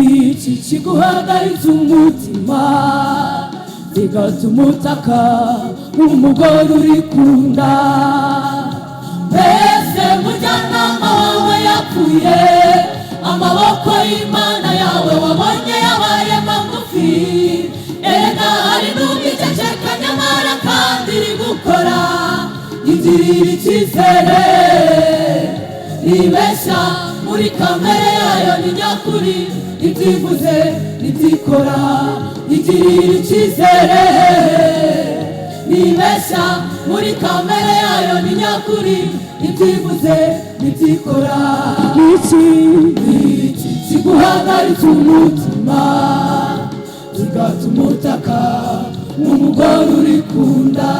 iki kiguhagaritse umutima bigatuma utaka umugore uri kunda mbese mujyanama wawe yapfuye amaboko y'Imana yawe wabonye yabaye magufi erega hari n'ubwiceceka nyamara kandi iri gukora igirira icyizere ribeshya muri kamere yayo ni nyakuri ibyivuze ibyikora igirira icyizere ribeshya muri kamere yayo ni nyakuri ibyivuze ibyikora iki kiguhagaritse umutima kigatuma utaka umugore uri kunda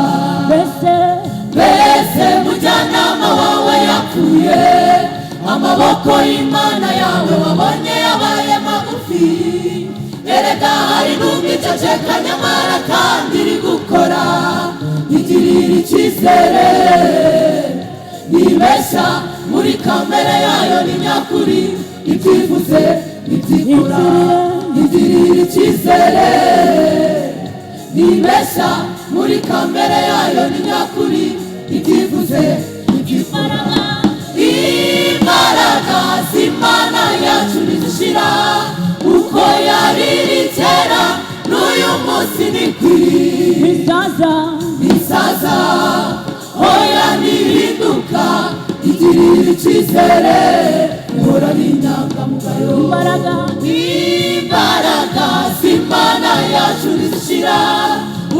mbese mujyanama wawe yapfuye amaboko y'Imana yawe wabonye yabaye magufi erega hari n'ubwiceceka nyamara kandi iri gukora igirira icyizere nibeshya muri kamere yayo ni nyakuri ibyivuze ibyikora igirira icyizere nibeshya muri kamere yayo ni nyakuri ibyivuze ibyikora imbaraga z'Imana yacu ntizishira uko yariri kera n'uyu munsi ni kwiri bisaza hoya ntihinduka igirira icyizere ihora ari inyangamugayo imbaraga z'Imana yacu ntizishira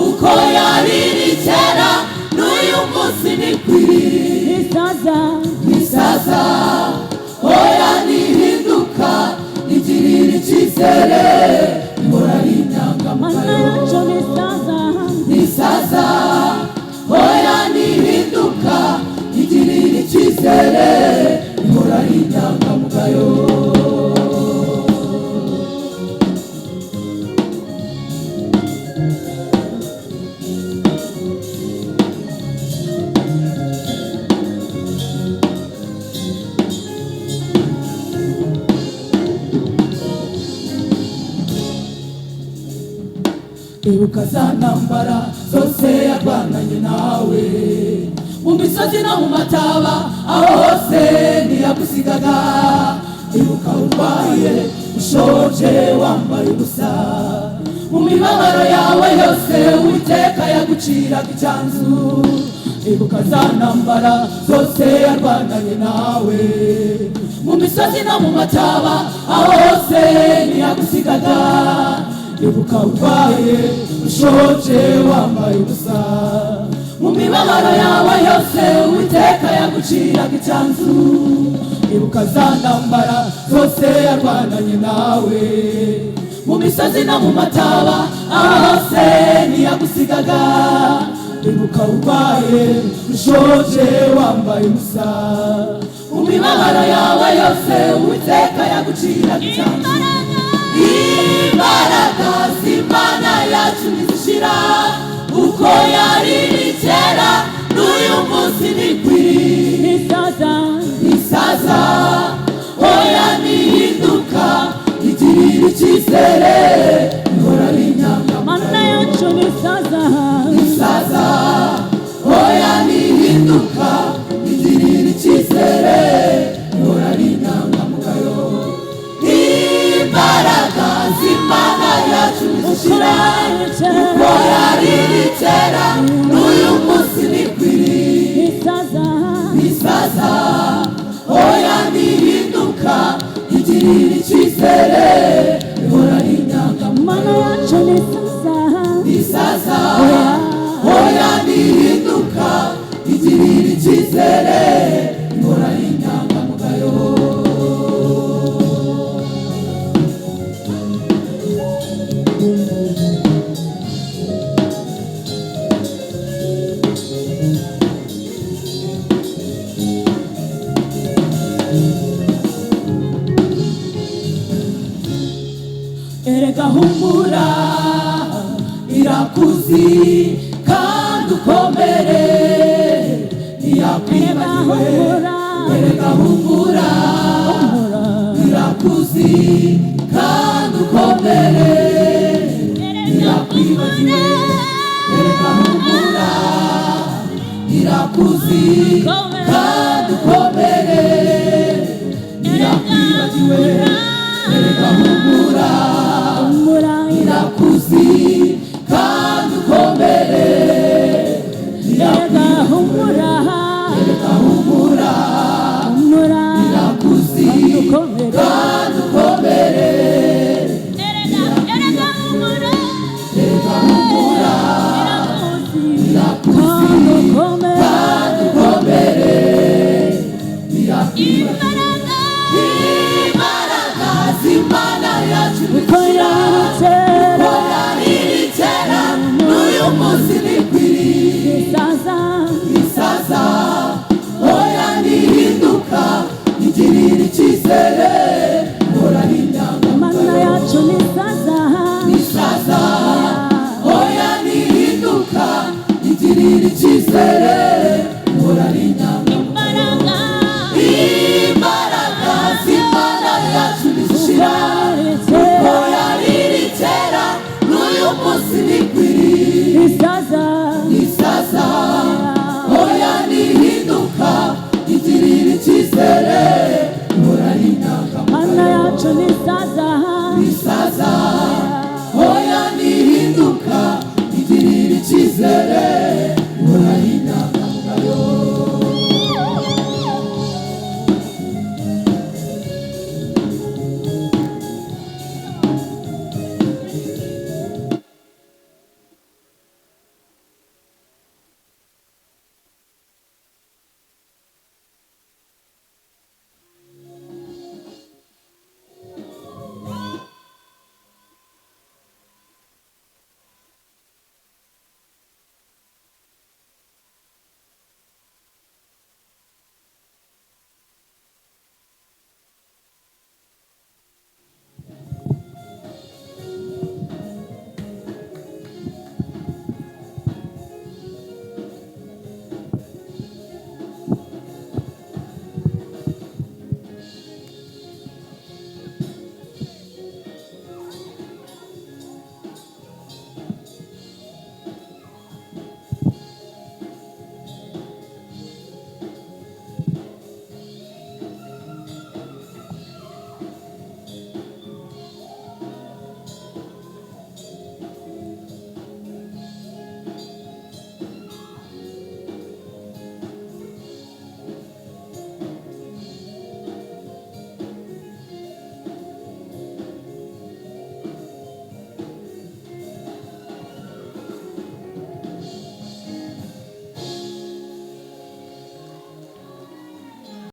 uko yariri kera n'uyu munsi ni kwiri bisaza hoya ntihinduka igirira icyizere ihora ari inyangamugayo bisaza hoya ntihinduka igirira icyizere ihora ari inyangamugayo ibuka za ntambara zose yarwananye nawe mu misozi no mu mataba aho hose ntiyagusigaga ibuka urwaye ushoje wambaye ubusa mu mibabaro yawe yose Uwiteka yaguciraga icyanzu ibuka za ntambara zose yarwananye nawe mu misozi no mu mataba aho hose ntiyagusigaga ibuka urwaye ushoje wambaye ubusa mu mibabaro yawe yose Uwiteka yaguciraga icyanzu ibuka za ntambara zose yarwananye nawe mu misozi no mu mataba aho hose ntiyagusigaga ibuka urwaye ushoje wambaye ubusa mu mibabaro yawe yose Uwiteka yaguciraga icyanzu imbaraga z'Imana yacu ntizishira uko yariri kera n'uyu munsi ni kwiri bisaza hoya ntihinduka igirira icyizere ihora ari inyangamugayo bisaza hoya ntihinduka igirira icyizere ihora ari inyangamugayo imbaraga z'Imana yacu ntizishira uko yariri kera n'uyu munsi ni kwiri bisaza hoya ntihinduka igirira icyizere ihora ari inyangamugayo bisaza hoya ntihinduka igirira icyizere ihora ari inyangamugayo erega humura irakuzi kandi ukomere ntiyakwibagiwe erega humura irakuzi kandi ukomere irakwibagiwe erega humura irakuzi